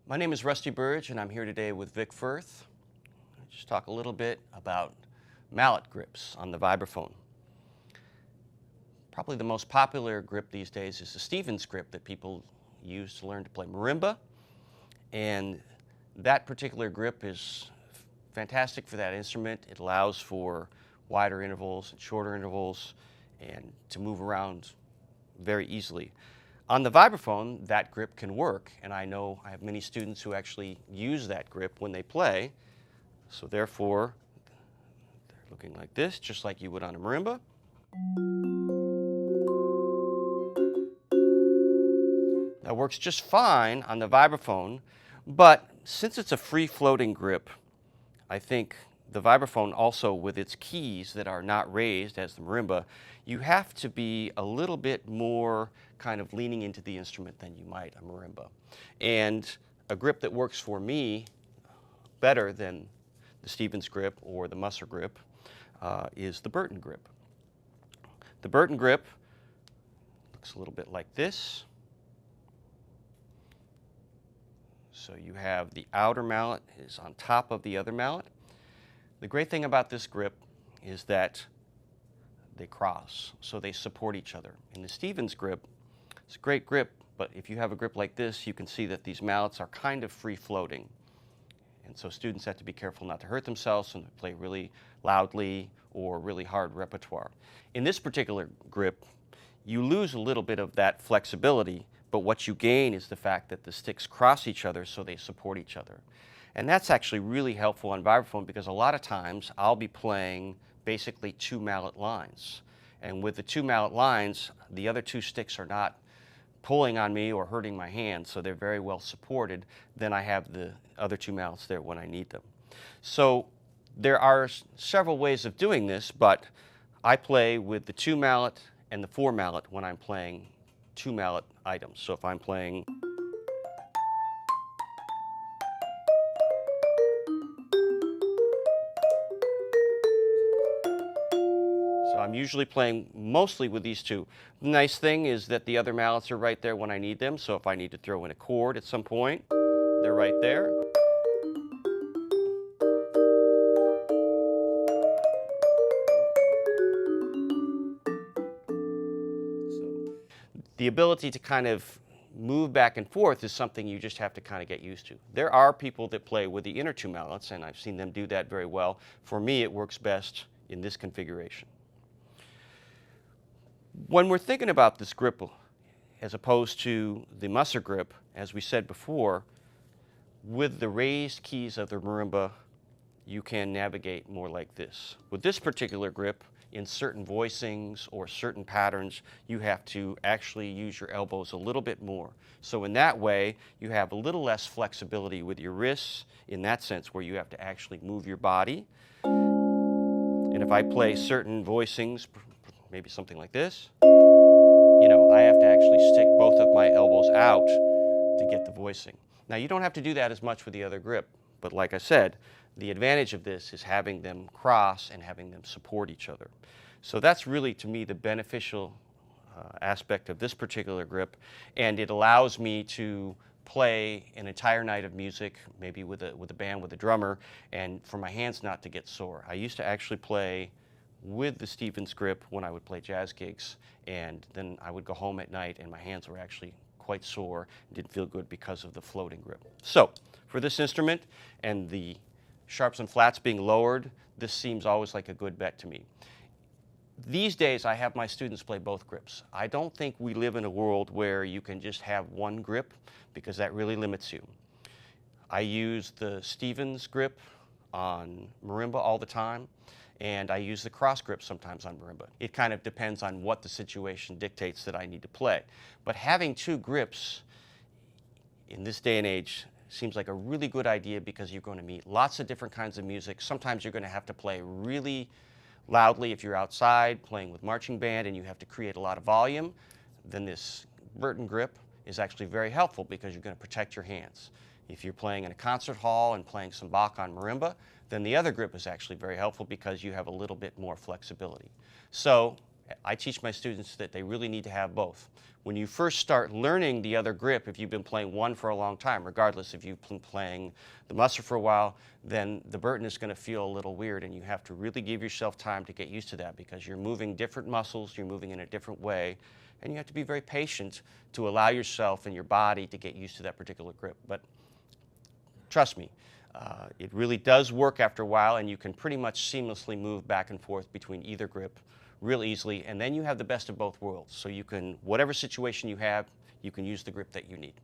My name is Rusty Burge, and I'm here today with Vic Firth. I'll just talk a little bit about mallet grips on the vibraphone. Probably the most popular grip these days is the Stevens grip that people use to learn to play marimba. And that particular grip is fantastic for that instrument. It allows for wider intervals and shorter intervals and to move around very easily. On the vibraphone, that grip can work, and I know I have many students who actually use that grip when they play. So therefore, they're looking like this, just like you would on a marimba. That works just fine on the vibraphone, but since it's a free-floating grip, I think the vibraphone also, with its keys that are not raised as the marimba, you have to be a little bit more kind of leaning into the instrument than you might a marimba. And a grip that works for me better than the Stevens grip or the Musser grip is the Burton grip. The Burton grip looks a little bit like this. So you have the outer mallet is on top of the other mallet. The great thing about this grip is that they cross, so they support each other. In the Stevens grip, it's a great grip, but if you have a grip like this, you can see that these mallets are kind of free-floating. And so students have to be careful not to hurt themselves and play really loudly or really hard repertoire. In this particular grip, you lose a little bit of that flexibility, but what you gain is the fact that the sticks cross each other so they support each other. And that's actually really helpful on vibraphone because a lot of times I'll be playing basically two mallet lines. And with the two mallet lines, the other two sticks are not pulling on me or hurting my hand, so they're very well supported. Then I have the other two mallets there when I need them. So there are several ways of doing this, but I play with the two mallet and the four mallet when I'm playing two mallet items. So if I'm playing I'm usually playing mostly with these two. The nice thing is that the other mallets are right there when I need them, so if I need to throw in a chord at some point, they're right there. So the ability to kind of move back and forth is something you just have to kind of get used to. There are people that play with the inner two mallets, and I've seen them do that very well. For me, it works best in this configuration. When we're thinking about this grip as opposed to the Musser grip, as we said before, with the raised keys of the marimba, you can navigate more like this. With this particular grip, in certain voicings or certain patterns, you have to actually use your elbows a little bit more. So in that way, you have a little less flexibility with your wrists in that sense where you have to actually move your body. And if I play certain voicings, maybe something like this, I have to actually stick both of my elbows out to get the voicing. Now, you don't have to do that as much with the other grip, but like I said, the advantage of this is having them cross and having them support each other. So that's really, to me, the beneficial aspect of this particular grip, and it allows me to play an entire night of music, maybe with a band, with a drummer, and for my hands not to get sore. I used to actually play with the Stevens grip when I would play jazz gigs, and then I would go home at night and my hands were actually quite sore and didn't feel good because of the floating grip. So for this instrument and the sharps and flats being lowered, this seems always like a good bet to me. These days I have my students play both grips. I don't think we live in a world where you can just have one grip because that really limits you. I use the Stevens grip on marimba all the time, and I use the cross grip sometimes on marimba. It kind of depends on what the situation dictates that I need to play. But having two grips in this day and age seems like a really good idea because you're going to meet lots of different kinds of music. Sometimes you're going to have to play really loudly if you're outside playing with marching band and you have to create a lot of volume. Then this Burton grip is actually very helpful because you're going to protect your hands. If you're playing in a concert hall and playing some Bach on marimba, then the other grip is actually very helpful because you have a little bit more flexibility. So I teach my students that they really need to have both. When you first start learning the other grip, if you've been playing one for a long time, regardless if you've been playing the Musser for a while, then the Burton is going to feel a little weird, and you have to really give yourself time to get used to that because you're moving different muscles, you're moving in a different way, and you have to be very patient to allow yourself and your body to get used to that particular grip. But trust me, it really does work after a while, and you can pretty much seamlessly move back and forth between either grip real easily, and then you have the best of both worlds. So you can, whatever situation you have, you can use the grip that you need.